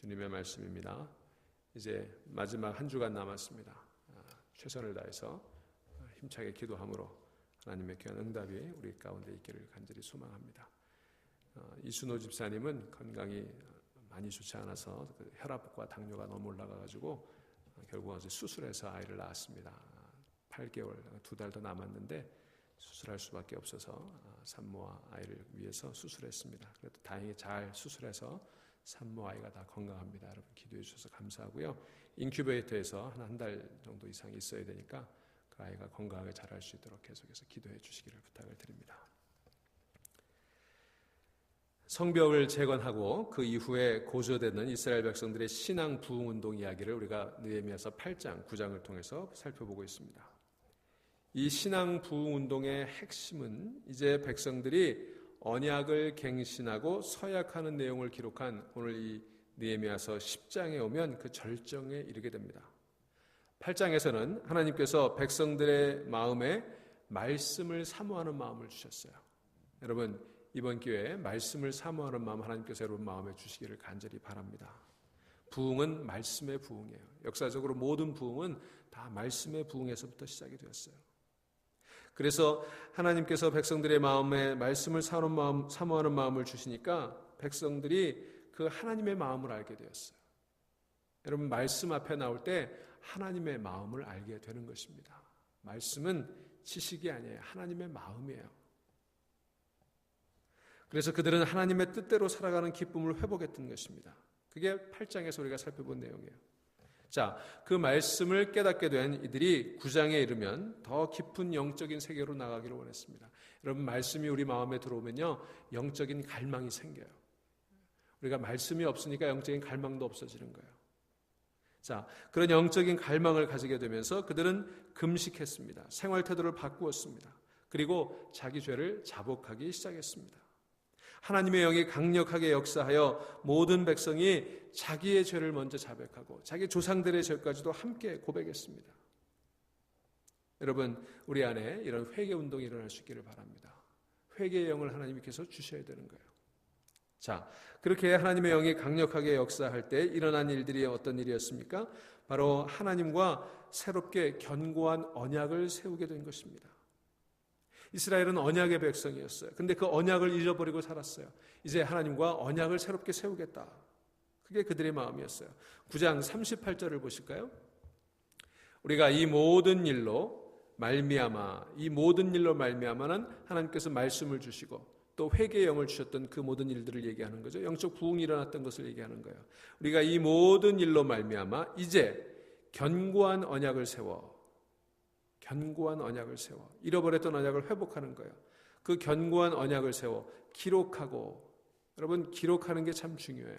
주님의 말씀입니다. 이제 마지막 한 주간 남았습니다. 최선을 다해서 힘차게 기도함으로 하나님의 귀한 응답이 우리 가운데 있기를 간절히 소망합니다. 이순호 집사님은 건강이 많이 좋지 않아서 혈압과 당뇨가 너무 올라가가지고 결국 어제 수술해서 아이를 낳았습니다. 8개월, 2달 더 남았는데 수술할 수밖에 없어서 산모와 아이를 위해서 수술했습니다. 그래도 다행히 잘 수술해서 산모 아이가 다 건강합니다. 여러분 기도해 주셔서 감사하고요. 인큐베이터에서 한 달 정도 이상 있어야 되니까 그 아이가 건강하게 자랄 수 있도록 계속해서 기도해 주시기를 부탁을 드립니다. 성벽을 재건하고 그 이후에 고조되는 이스라엘 백성들의 신앙 부흥 운동 이야기를 우리가 느헤미야서 8장, 9장을 통해서 살펴보고 있습니다. 이 신앙 부흥 운동의 핵심은 이제 백성들이 언약을 갱신하고 서약하는 내용을 기록한 오늘 이 느헤미야서 10장에 오면 그 절정에 이르게 됩니다. 8장에서는 하나님께서 백성들의 마음에 말씀을 사모하는 마음을 주셨어요. 여러분 이번 기회에 말씀을 사모하는 마음 하나님께서 여러분 마음에 주시기를 간절히 바랍니다. 부흥은 말씀의 부흥이에요. 역사적으로 모든 부흥은 다 말씀의 부흥에서부터 시작이 되었어요. 그래서 하나님께서 백성들의 마음에 말씀을 사모하는 마음을 주시니까 백성들이 그 하나님의 마음을 알게 되었어요. 여러분 말씀 앞에 나올 때 하나님의 마음을 알게 되는 것입니다. 말씀은 지식이 아니에요. 하나님의 마음이에요. 그래서 그들은 하나님의 뜻대로 살아가는 기쁨을 회복했던 것입니다. 그게 8장에서 우리가 살펴본 내용이에요. 자, 그 말씀을 깨닫게 된 이들이 9장에 이르면 더 깊은 영적인 세계로 나가기를 원했습니다. 여러분 말씀이 우리 마음에 들어오면요 영적인 갈망이 생겨요. 우리가 말씀이 없으니까 영적인 갈망도 없어지는 거예요. 자, 그런 영적인 갈망을 가지게 되면서 그들은 금식했습니다. 생활 태도를 바꾸었습니다. 그리고 자기 죄를 자복하기 시작했습니다. 하나님의 영이 강력하게 역사하여 모든 백성이 자기의 죄를 먼저 자백하고 자기 조상들의 죄까지도 함께 고백했습니다. 여러분 우리 안에 이런 회개 운동이 일어날 수 있기를 바랍니다. 회개의 영을 하나님께서 주셔야 되는 거예요. 자, 그렇게 하나님의 영이 강력하게 역사할 때 일어난 일들이 어떤 일이었습니까? 바로 하나님과 새롭게 견고한 언약을 세우게 된 것입니다. 이스라엘은 언약의 백성이었어요. 근데 그 언약을 잃어버리고 살았어요. 이제 하나님과 언약을 새롭게 세우겠다. 그게 그들의 마음이었어요. 9장 38절을 보실까요? 우리가 이 모든 일로 말미암아는 하나님께서 말씀을 주시고 또 회개의 영을 주셨던 그 모든 일들을 얘기하는 거죠. 영적 부흥이 일어났던 것을 얘기하는 거예요. 우리가 이 모든 일로 말미암아 이제 견고한 언약을 세워 잃어버렸던 언약을 회복하는 거예요. 그 견고한 언약을 세워 기록하고, 여러분 기록하는 게 참 중요해요.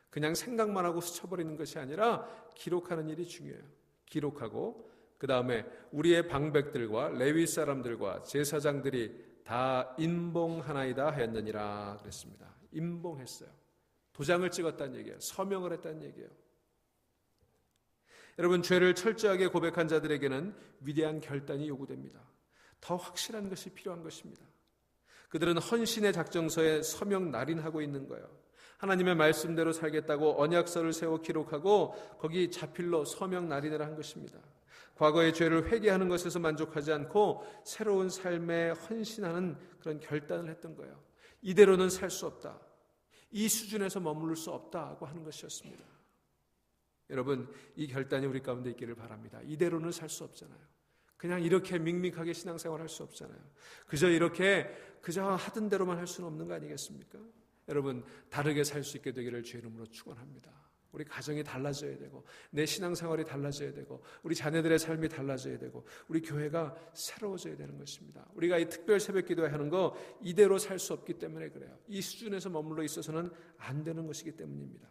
그냥 생각만 하고 스쳐버리는 것이 아니라 기록하는 일이 중요해요. 기록하고 그 다음에 우리의 방백들과 레위 사람들과 제사장들이 다 인봉하나이다 하였느니라 그랬습니다. 인봉했어요. 도장을 찍었다는 얘기예요. 서명을 했다는 얘기예요. 여러분 죄를 철저하게 고백한 자들에게는 위대한 결단이 요구됩니다. 더 확실한 것이 필요한 것입니다. 그들은 헌신의 작정서에 서명 날인하고 있는 거예요. 하나님의 말씀대로 살겠다고 언약서를 세워 기록하고 거기 자필로 서명 날인을 한 것입니다. 과거의 죄를 회개하는 것에서 만족하지 않고 새로운 삶에 헌신하는 그런 결단을 했던 거예요. 이대로는 살 수 없다. 이 수준에서 머무를 수 없다고 하는 것이었습니다. 여러분 이 결단이 우리 가운데 있기를 바랍니다. 이대로는 살 수 없잖아요. 그냥 이렇게 밍밍하게 신앙생활할 수 없잖아요. 그저 하던 대로만 할 수는 없는 거 아니겠습니까? 여러분 다르게 살 수 있게 되기를 주의 이름으로 축원합니다. 우리 가정이 달라져야 되고 내 신앙생활이 달라져야 되고 우리 자녀들의 삶이 달라져야 되고 우리 교회가 새로워져야 되는 것입니다. 우리가 이 특별 새벽 기도하는 거 이대로 살 수 없기 때문에 그래요. 이 수준에서 머물러 있어서는 안 되는 것이기 때문입니다.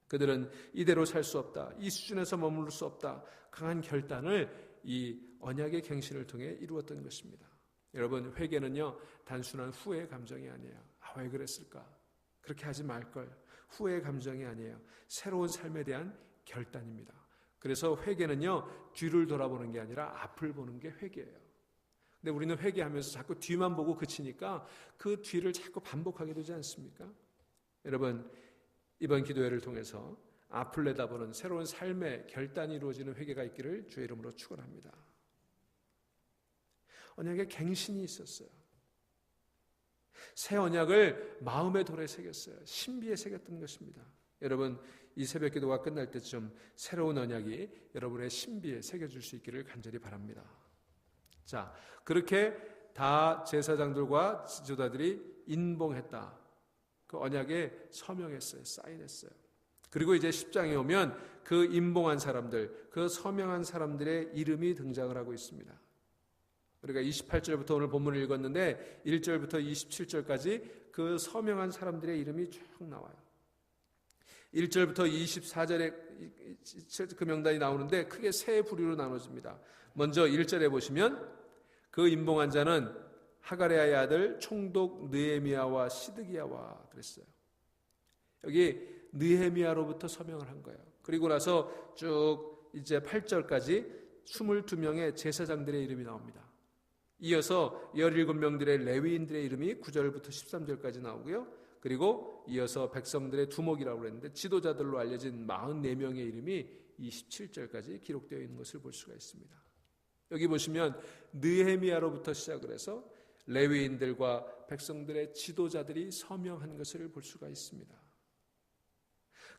그들은 이대로 살 수 없다. 이 수준에서 머무를 수 없다. 강한 결단을 이 언약의 갱신을 통해 이루었던 것입니다. 여러분 회개는요 단순한 후회의 감정이 아니에요. 왜 그랬을까? 그렇게 하지 말걸. 후회의 감정이 아니에요. 새로운 삶에 대한 결단입니다. 그래서 회개는요 뒤를 돌아보는 게 아니라 앞을 보는 게 회개예요. 근데 우리는 회개하면서 자꾸 뒤만 보고 그치니까 그 뒤를 자꾸 반복하게 되지 않습니까? 여러분 이번 기도회를 통해서 앞을 내다보는 새로운 삶의 결단이 이루어지는 회개가 있기를 주의 이름으로 축원합니다. 언약에 갱신이 있었어요. 새 언약을 마음의 돌에 새겼어요. 신비에 새겼던 것입니다. 여러분, 이 새벽 기도가 끝날 때쯤 새로운 언약이 여러분의 신비에 새겨질 수 있기를 간절히 바랍니다. 자, 그렇게 다 제사장들과 지도자들이 인봉했다. 그 언약에 서명했어요. 사인했어요. 그리고 이제 10장에 오면 그 인봉한 사람들, 그 서명한 사람들의 이름이 등장을 하고 있습니다. 우리가 28절부터 오늘 본문을 읽었는데 1절부터 27절까지 그 서명한 사람들의 이름이 쭉 나와요. 1절부터 24절에 그 명단이 나오는데 크게 세 부류로 나눠집니다. 먼저 1절에 보시면 그 인봉한 자는 하가레아의 아들 총독 느헤미야와 시드기야와 그랬어요. 여기 느헤미야로부터 서명을 한 거예요. 그리고 나서 쭉 이제 8절까지 22명의 제사장들의 이름이 나옵니다. 이어서 17명들의 레위인들의 이름이 9절부터 13절까지 나오고요. 그리고 이어서 백성들의 두목이라고 그랬는데 지도자들로 알려진 44명의 이름이 27절까지 기록되어 있는 것을 볼 수가 있습니다. 여기 보시면 느헤미야로부터 시작을 해서 레위인들과 백성들의 지도자들이 서명한 것을 볼 수가 있습니다.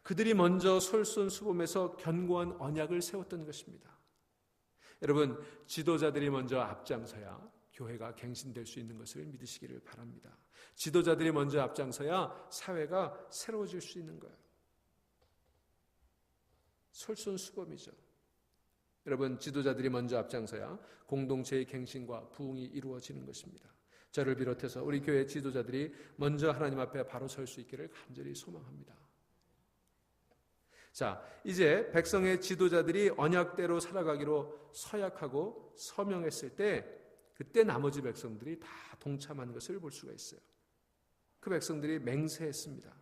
그들이 먼저 솔선수범해서 견고한 언약을 세웠던 것입니다. 여러분, 지도자들이 먼저 앞장서야 교회가 갱신될 수 있는 것을 믿으시기를 바랍니다. 지도자들이 먼저 앞장서야 사회가 새로워질 수 있는 거예요. 솔선수범이죠. 여러분, 지도자들이 먼저 앞장서야 공동체의 갱신과 부흥이 이루어지는 것입니다. 저를 비롯해서 우리 교회 지도자들이 먼저 하나님 앞에 바로 설 수 있기를 간절히 소망합니다. 자, 이제 백성의 지도자들이 언약대로 살아가기로 서약하고 서명했을 때 그때 나머지 백성들이 다 동참한 것을 볼 수가 있어요. 그 백성들이 맹세했습니다.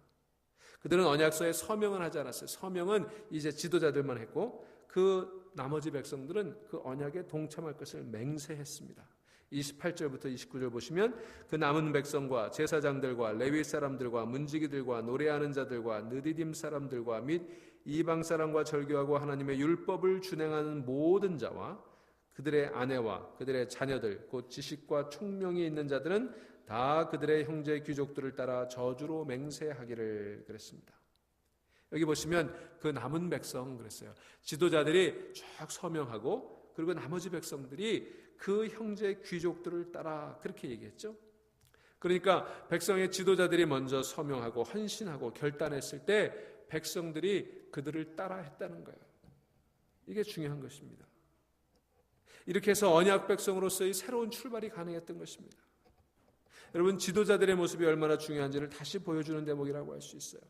그들은 언약서에 서명은 하지 않았어요. 서명은 이제 지도자들만 했고 그 나머지 백성들은 그 언약에 동참할 것을 맹세했습니다. 28절부터 29절 보시면 그 남은 백성과 제사장들과 레위 사람들과 문지기들과 노래하는 자들과 느디딤 사람들과 및 이방 사람과 절교하고 하나님의 율법을 준행하는 모든 자와 그들의 아내와 그들의 자녀들 곧 지식과 총명이 있는 자들은 다 그들의 형제 귀족들을 따라 저주로 맹세하기를 그랬습니다. 여기 보시면 그 남은 백성 그랬어요. 지도자들이 쭉 서명하고 그리고 나머지 백성들이 그 형제 귀족들을 따라 그렇게 얘기했죠. 그러니까 백성의 지도자들이 먼저 서명하고 헌신하고 결단했을 때 백성들이 그들을 따라 했다는 거예요. 이게 중요한 것입니다. 이렇게 해서 언약 백성으로서의 새로운 출발이 가능했던 것입니다. 여러분, 지도자들의 모습이 얼마나 중요한지를 다시 보여주는 대목이라고 할 수 있어요.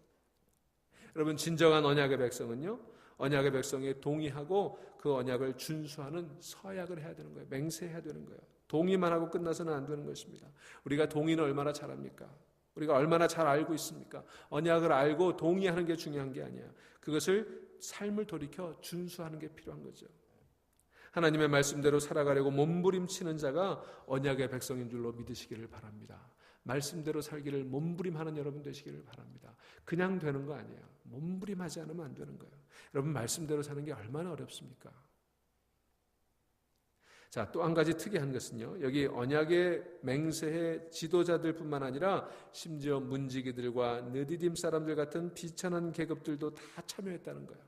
여러분, 진정한 언약의 백성은요, 언약의 백성에 동의하고 그 언약을 준수하는 서약을 해야 되는 거예요. 맹세해야 되는 거예요. 동의만 하고 끝나서는 안 되는 것입니다. 우리가 동의는 얼마나 잘합니까? 우리가 얼마나 잘 알고 있습니까? 언약을 알고 동의하는 게 중요한 게 아니에요. 그것을 삶을 돌이켜 준수하는 게 필요한 거죠. 하나님의 말씀대로 살아가려고 몸부림치는 자가 언약의 백성인 줄로 믿으시기를 바랍니다. 말씀대로 살기를 몸부림하는 여러분 되시기를 바랍니다. 그냥 되는 거 아니에요. 몸부림하지 않으면 안 되는 거예요. 여러분, 말씀대로 사는 게 얼마나 어렵습니까? 자, 또 한 가지 특이한 것은요, 여기 언약의 맹세의 지도자들뿐만 아니라 심지어 문지기들과 느디딤 사람들 같은 비천한 계급들도 다 참여했다는 거예요.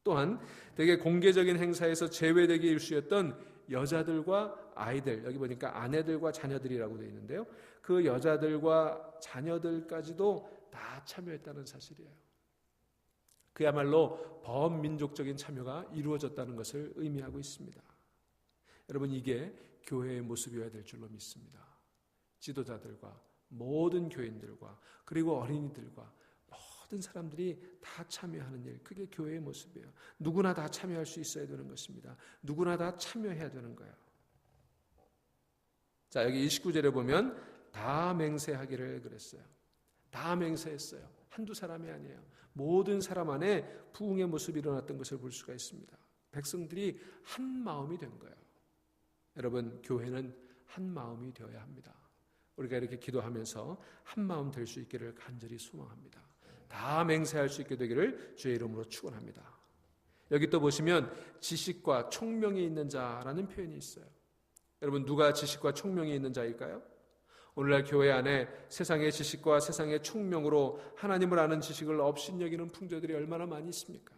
또한 되게 공개적인 행사에서 제외되기 일쑤였던 여자들과 아이들, 여기 보니까 아내들과 자녀들이라고 되어 있는데요, 그 여자들과 자녀들까지도 다 참여했다는 사실이에요. 그야말로 범민족적인 참여가 이루어졌다는 것을 의미하고 있습니다. 여러분, 이게 교회의 모습이어야 될 줄로 믿습니다. 지도자들과 모든 교인들과 그리고 어린이들과 모든 사람들이 다 참여하는 일, 그게 교회의 모습이에요. 누구나 다 참여할 수 있어야 되는 것입니다. 누구나 다 참여해야 되는 거예요. 자, 여기 29절에 보면 다 맹세하기를 그랬어요. 다 맹세했어요. 한두 사람이 아니에요. 모든 사람 안에 부흥의 모습이 일어났던 것을 볼 수가 있습니다. 백성들이 한 마음이 된 거예요. 여러분, 교회는 한 마음이 되어야 합니다. 우리가 이렇게 기도하면서 한 마음 될 수 있기를 간절히 소망합니다. 다 맹세할 수 있게 되기를 주의 이름으로 축원합니다. 여기 또 보시면 지식과 총명이 있는 자라는 표현이 있어요. 여러분, 누가 지식과 총명이 있는 자일까요? 오늘날 교회 안에 세상의 지식과 세상의 총명으로 하나님을 아는 지식을 업신여기는 풍조들이 얼마나 많이 있습니까?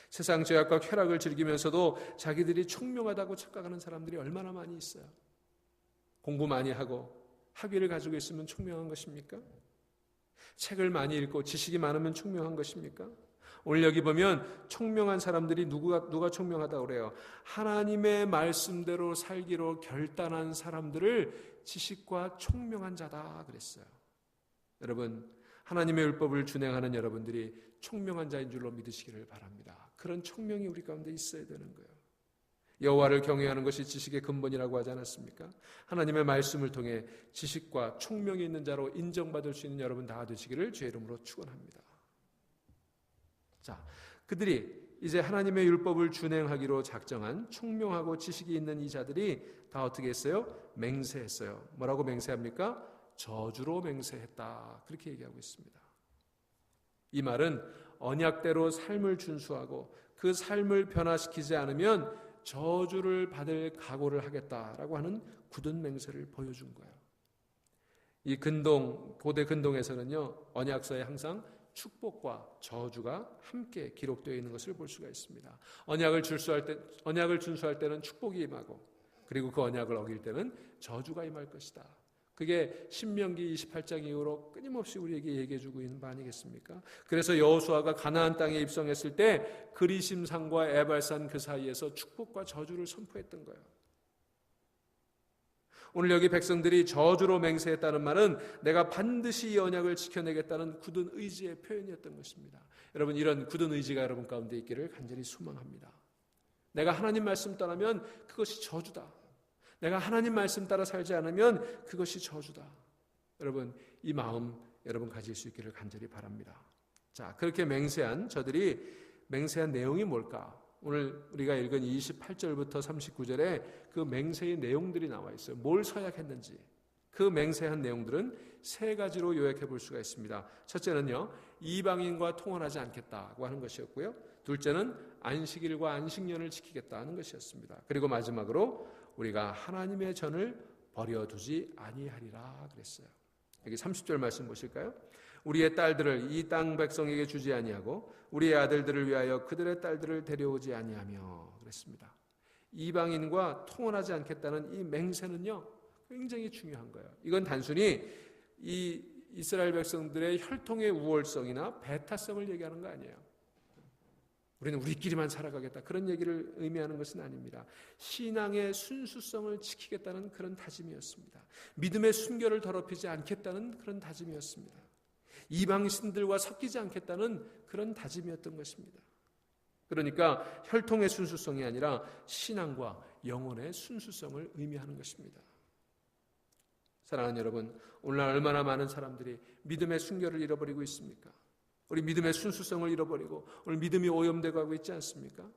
세상 죄악과 쾌락을 즐기면서도 자기들이 총명하다고 착각하는 사람들이 얼마나 많이 있어요. 공부 많이 하고 학위를 가지고 있으면 총명한 것입니까? 책을 많이 읽고 지식이 많으면 총명한 것입니까? 오늘 여기 보면 총명한 사람들이 누가 총명하다고 그래요? 하나님의 말씀대로 살기로 결단한 사람들을 지식과 총명한 자다 그랬어요. 여러분, 하나님의 율법을 준행하는 여러분들이 총명한 자인 줄로 믿으시기를 바랍니다. 그런 총명이 우리 가운데 있어야 되는 거예요. 여호와를 경외하는 것이 지식의 근본이라고 하지 않았습니까? 하나님의 말씀을 통해 지식과 총명이 있는 자로 인정받을 수 있는 여러분 다 되시기를 주의 이름으로 축원합니다. 자, 그들이 이제 하나님의 율법을 준행하기로 작정한 총명하고 지식이 있는 이 자들이 다 어떻게 했어요? 맹세했어요. 뭐라고 맹세합니까? 저주로 맹세했다. 그렇게 얘기하고 있습니다. 이 말은 언약대로 삶을 준수하고 그 삶을 변화시키지 않으면 저주를 받을 각오를 하겠다라고 하는 굳은 맹세를 보여준 거예요. 이 고대 근동에서는요, 언약서에 항상 축복과 저주가 함께 기록되어 있는 것을 볼 수가 있습니다. 언약을 준수할 때는 축복이 임하고, 그리고 그 언약을 어길 때는 저주가 임할 것이다. 그게 신명기 28장 이후로 끊임없이 우리에게 얘기해주고 있는 바 아니겠습니까? 그래서 여호수아가 가나안 땅에 입성했을 때 그리심산과 에발산 그 사이에서 축복과 저주를 선포했던 거예요. 오늘 여기 백성들이 저주로 맹세했다는 말은 내가 반드시 이 언약을 지켜내겠다는 굳은 의지의 표현이었던 것입니다. 여러분, 이런 굳은 의지가 여러분 가운데 있기를 간절히 소망합니다. 내가 하나님 말씀 떠나면 그것이 저주다. 내가 하나님 말씀 따라 살지 않으면 그것이 저주다. 여러분, 이 마음 여러분 가질 수 있기를 간절히 바랍니다. 자, 그렇게 저들이 맹세한 내용이 뭘까? 오늘 우리가 읽은 28절부터 39절에 그 맹세의 내용들이 나와 있어요. 뭘 서약했는지. 그 맹세한 내용들은 세 가지로 요약해 볼 수가 있습니다. 첫째는요, 이방인과 통혼하지 않겠다고 하는 것이었고요. 둘째는 안식일과 안식년을 지키겠다는 것이었습니다. 그리고 마지막으로 우리가 하나님의 전을 버려두지 아니하리라 그랬어요. 여기 30절 말씀 보실까요? 우리의 딸들을 이 땅 백성에게 주지 아니하고 우리의 아들들을 위하여 그들의 딸들을 데려오지 아니하며 그랬습니다. 이방인과 통혼하지 않겠다는 이 맹세는요, 굉장히 중요한 거예요. 이건 단순히 이 이스라엘 백성들의 혈통의 우월성이나 배타성을 얘기하는 거 아니에요. 우리는 우리끼리만 살아가겠다, 그런 얘기를 의미하는 것은 아닙니다. 신앙의 순수성을 지키겠다는 그런 다짐이었습니다. 믿음의 순결을 더럽히지 않겠다는 그런 다짐이었습니다. 이방신들과 섞이지 않겠다는 그런 다짐이었던 것입니다. 그러니까 혈통의 순수성이 아니라 신앙과 영혼의 순수성을 의미하는 것입니다. 사랑하는 여러분, 오늘날 얼마나 많은 사람들이 믿음의 순결을 잃어버리고 있습니까? 우리 믿음의 순수성을 잃어버리고 오늘 믿음이 오염되고 가고 있지 않습니까?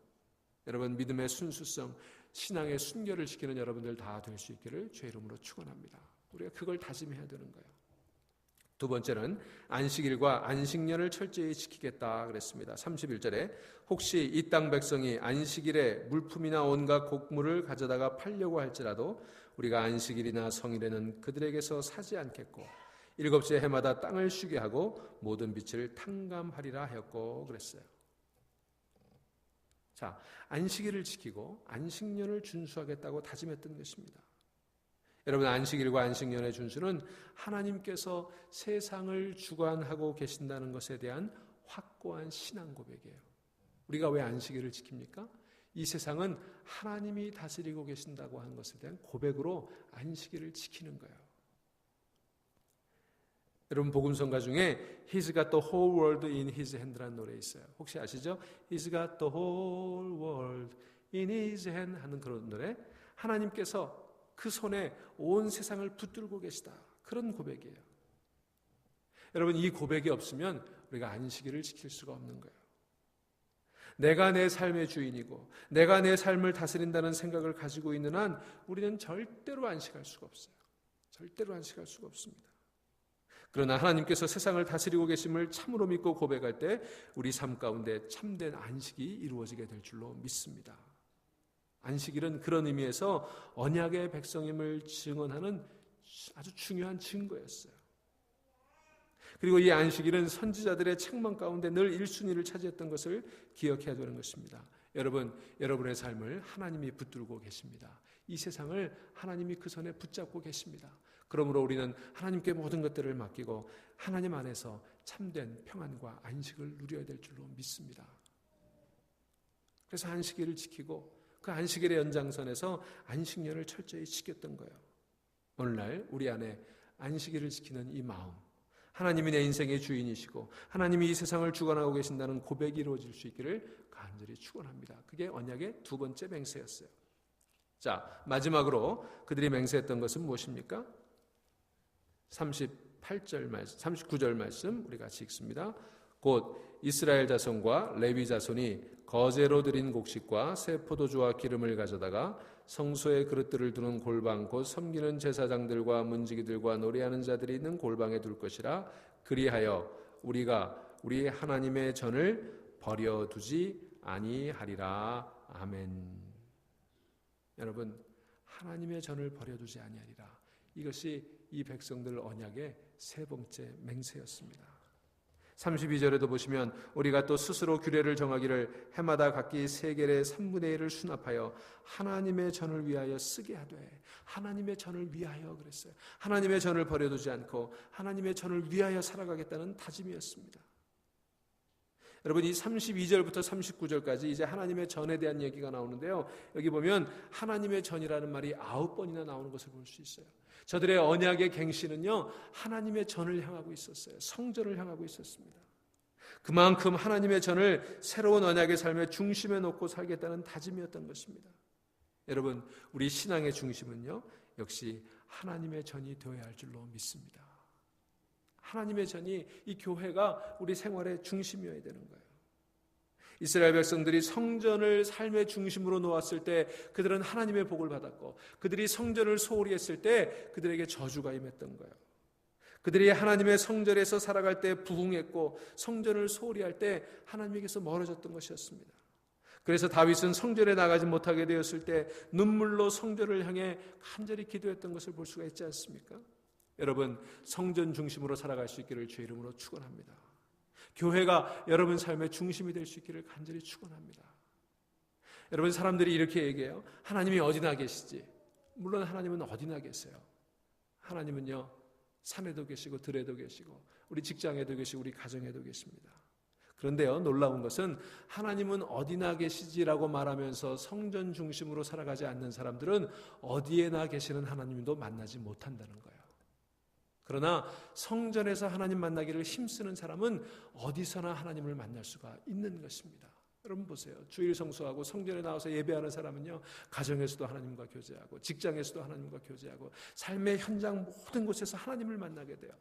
여러분, 믿음의 순수성, 신앙의 순결을 지키는 여러분들 다 될 수 있기를 주의 이름으로 축원합니다. 우리가 그걸 다짐해야 되는 거예요. 두 번째는 안식일과 안식년을 철저히 지키겠다 그랬습니다. 31절에 혹시 이 땅 백성이 안식일에 물품이나 온갖 곡물을 가져다가 팔려고 할지라도 우리가 안식일이나 성일에는 그들에게서 사지 않겠고 일곱째 해마다 땅을 쉬게 하고 모든 빛을 탕감하리라 하였고 그랬어요. 자, 안식일을 지키고 안식년을 준수하겠다고 다짐했던 것입니다. 여러분, 안식일과 안식년의 준수는 하나님께서 세상을 주관하고 계신다는 것에 대한 확고한 신앙 고백이에요. 우리가 왜 안식일을 지킵니까? 이 세상은 하나님이 다스리고 계신다고 하는 것에 대한 고백으로 안식일을 지키는 거예요. 여러분, 복음성가 중에 He's got the whole world in his hand라는 노래 있어요. 혹시 아시죠? He's got the whole world in his hand 하는 그런 노래. 하나님께서 그 손에 온 세상을 붙들고 계시다, 그런 고백이에요. 여러분, 이 고백이 없으면 우리가 안식일을 지킬 수가 없는 거예요. 내가 내 삶의 주인이고 내가 내 삶을 다스린다는 생각을 가지고 있는 한 우리는 절대로 안식할 수가 없어요. 절대로 안식할 수가 없습니다. 그러나 하나님께서 세상을 다스리고 계심을 참으로 믿고 고백할 때 우리 삶 가운데 참된 안식이 이루어지게 될 줄로 믿습니다. 안식일은 그런 의미에서 언약의 백성임을 증언하는 아주 중요한 증거였어요. 그리고 이 안식일은 선지자들의 책망 가운데 늘 1순위를 차지했던 것을 기억해야 되는 것입니다. 여러분의 삶을 하나님이 붙들고 계십니다. 이 세상을 하나님이 그 손에 붙잡고 계십니다. 그러므로 우리는 하나님께 모든 것들을 맡기고 하나님 안에서 참된 평안과 안식을 누려야 될 줄로 믿습니다. 그래서 안식일을 지키고 그 안식일의 연장선에서 안식년을 철저히 지켰던 거예요. 오늘날 우리 안에 안식일을 지키는 이 마음, 하나님이 내 인생의 주인이시고 하나님이 이 세상을 주관하고 계신다는 고백이 이루어질 수 있기를 간절히 축원합니다. 그게 언약의 두 번째 맹세였어요. 자, 마지막으로 그들이 맹세했던 것은 무엇입니까? 39절 말씀 우리 같이 읽습니다. 곧 이스라엘 자손과 레위 자손이 거제로 드린 곡식과 새 포도주와 기름을 가져다가 성소의 그릇들을 두는 골방 곧 섬기는 제사장들과 문지기들과 노래하는 자들이 있는 골방에 둘 것이라. 그리하여 우리가 우리 하나님의 전을 버려두지 아니하리라. 아멘. 여러분, 하나님의 전을 버려두지 아니하리라. 이것이 이 백성들 언약의 세 번째 맹세였습니다. 32절에도 보시면 우리가 또 스스로 규례를 정하기를 해마다 각기 세겔의 3분의 1을 수납하여 하나님의 전을 위하여 쓰게 하되, 하나님의 전을 위하여 그랬어요. 하나님의 전을 버려두지 않고 하나님의 전을 위하여 살아가겠다는 다짐이었습니다. 여러분, 이 32절부터 39절까지 이제 하나님의 전에 대한 얘기가 나오는데요, 여기 보면 하나님의 전이라는 말이 9번이나 나오는 것을 볼 수 있어요. 저들의 언약의 갱신은요, 하나님의 전을 향하고 있었어요. 성전을 향하고 있었습니다. 그만큼 하나님의 전을 새로운 언약의 삶의 중심에 놓고 살겠다는 다짐이었던 것입니다. 여러분, 우리 신앙의 중심은요, 역시 하나님의 전이 되어야 할 줄로 믿습니다. 하나님의 전이, 이 교회가 우리 생활의 중심이어야 되는 거예요. 이스라엘 백성들이 성전을 삶의 중심으로 놓았을 때 그들은 하나님의 복을 받았고, 그들이 성전을 소홀히 했을 때 그들에게 저주가 임했던 거예요. 그들이 하나님의 성전에서 살아갈 때 부흥했고, 성전을 소홀히 할 때 하나님에게서 멀어졌던 것이었습니다. 그래서 다윗은 성전에 나가지 못하게 되었을 때 눈물로 성전을 향해 간절히 기도했던 것을 볼 수가 있지 않습니까? 여러분, 성전 중심으로 살아갈 수 있기를 주의 이름으로 축원합니다. 교회가 여러분 삶의 중심이 될 수 있기를 간절히 축원합니다. 여러분, 사람들이 이렇게 얘기해요. 하나님이 어디나 계시지? 물론 하나님은 어디나 계세요. 하나님은요, 산에도 계시고 들에도 계시고 우리 직장에도 계시고 우리 가정에도 계십니다. 그런데요, 놀라운 것은 하나님은 어디나 계시지라고 말하면서 성전 중심으로 살아가지 않는 사람들은 어디에나 계시는 하나님도 만나지 못한다는 거예요. 그러나 성전에서 하나님 만나기를 힘쓰는 사람은 어디서나 하나님을 만날 수가 있는 것입니다. 여러분 보세요. 주일 성수하고 성전에 나와서 예배하는 사람은요, 가정에서도 하나님과 교제하고 직장에서도 하나님과 교제하고 삶의 현장 모든 곳에서 하나님을 만나게 돼요.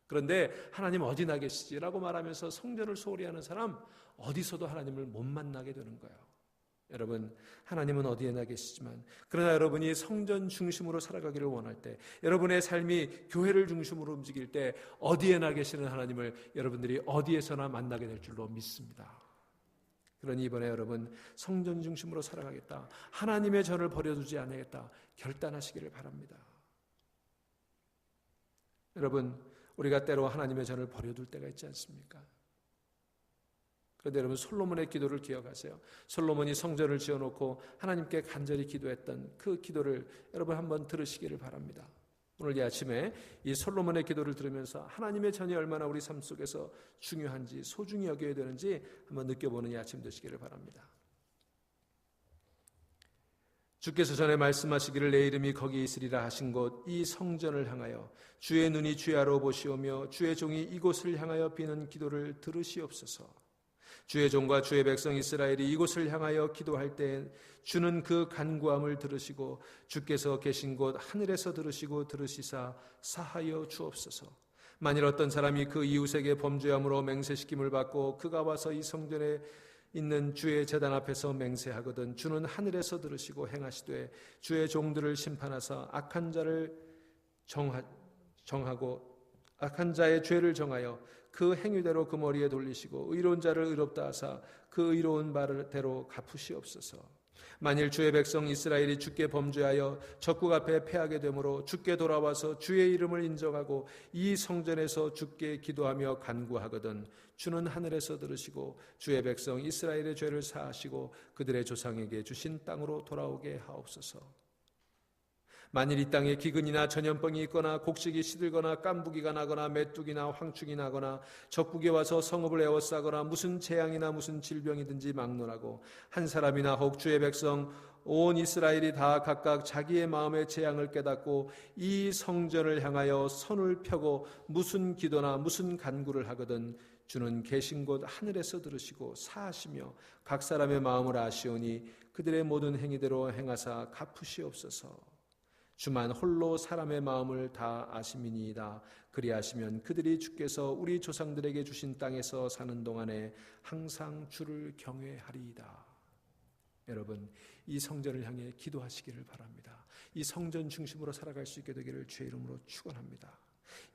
그런데 하나님 어디나 계시지라고 말하면서 성전을 소홀히 하는 사람, 어디서도 하나님을 못 만나게 되는 거예요. 여러분, 하나님은 어디에나 계시지만, 그러나 여러분이 성전 중심으로 살아가기를 원할 때, 여러분의 삶이 교회를 중심으로 움직일 때 어디에나 계시는 하나님을 여러분들이 어디에서나 만나게 될 줄로 믿습니다. 그러니 이번에 여러분, 성전 중심으로 살아가겠다, 하나님의 전을 버려두지 않겠다 결단하시기를 바랍니다. 여러분, 우리가 때로 하나님의 전을 버려둘 때가 있지 않습니까? 그런데 여러분, 솔로몬의 기도를 기억하세요. 솔로몬이 성전을 지어놓고 하나님께 간절히 기도했던 그 기도를 여러분 한번 들으시기를 바랍니다. 오늘 이 아침에 이 솔로몬의 기도를 들으면서 하나님의 전이 얼마나 우리 삶 속에서 중요한지, 소중히 여겨야 되는지 한번 느껴보는 이 아침 되시기를 바랍니다. 주께서 전에 말씀하시기를 내 이름이 거기 있으리라 하신 곳 이 성전을 향하여 주의 눈이 주야로 보시오며 주의 종이 이곳을 향하여 비는 기도를 들으시옵소서. 주의 종과 주의 백성 이스라엘이 이곳을 향하여 기도할 때 주는 그 간구함을 들으시고 주께서 계신 곳 하늘에서 들으시고 들으시사 사하여 주옵소서. 만일 어떤 사람이 그 이웃에게 범죄함으로 맹세시킴을 받고 그가 와서 이 성전에 있는 주의 제단 앞에서 맹세하거든 주는 하늘에서 들으시고 행하시되 주의 종들을 심판하사 악한 자를 정하고 악한 자의 죄를 정하여 그 행위대로 그 머리에 돌리시고 의로운 자를 의롭다 하사 그 의로운 바대로 갚으시옵소서. 만일 주의 백성 이스라엘이 주께 범죄하여 적국 앞에 패하게 되므로 주께 돌아와서 주의 이름을 인정하고 이 성전에서 주께 기도하며 간구하거든 주는 하늘에서 들으시고 주의 백성 이스라엘의 죄를 사하시고 그들의 조상에게 주신 땅으로 돌아오게 하옵소서. 만일 이 땅에 기근이나 전염병이 있거나 곡식이 시들거나 깐부기가 나거나 메뚜기나 황충이 나거나 적국에 와서 성읍을 에워싸거나 무슨 재앙이나 무슨 질병이든지 막론하고 한 사람이나 혹 주의 백성 온 이스라엘이 다 각각 자기의 마음의 재앙을 깨닫고 이 성전을 향하여 손을 펴고 무슨 기도나 무슨 간구를 하거든 주는 계신 곳 하늘에서 들으시고 사하시며 각 사람의 마음을 아시오니 그들의 모든 행위대로 행하사 갚으시옵소서. 주만 홀로 사람의 마음을 다 아심이니이다. 그리하시면 그들이 주께서 우리 조상들에게 주신 땅에서 사는 동안에 항상 주를 경외하리이다. 여러분, 이 성전을 향해 기도하시기를 바랍니다. 이 성전 중심으로 살아갈 수 있게 되기를 주의 이름으로 축원합니다.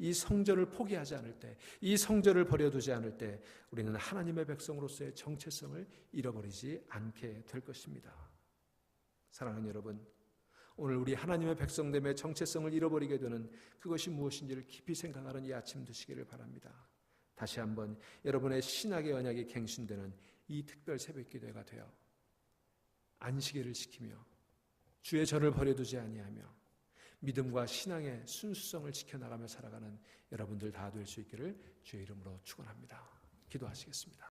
이 성전을 포기하지 않을 때, 이 성전을 버려두지 않을 때 우리는 하나님의 백성으로서의 정체성을 잃어버리지 않게 될 것입니다. 사랑하는 여러분, 오늘 우리 하나님의 백성됨의 정체성을 잃어버리게 되는 그것이 무엇인지를 깊이 생각하는 이 아침 되시기를 바랍니다. 다시 한번 여러분의 신학의 언약이 갱신되는 이 특별 새벽 기도회가 되어 안식일을 지키며 주의 전을 버려두지 아니하며 믿음과 신앙의 순수성을 지켜나가며 살아가는 여러분들 다 될 수 있기를 주의 이름으로 축원합니다. 기도하시겠습니다.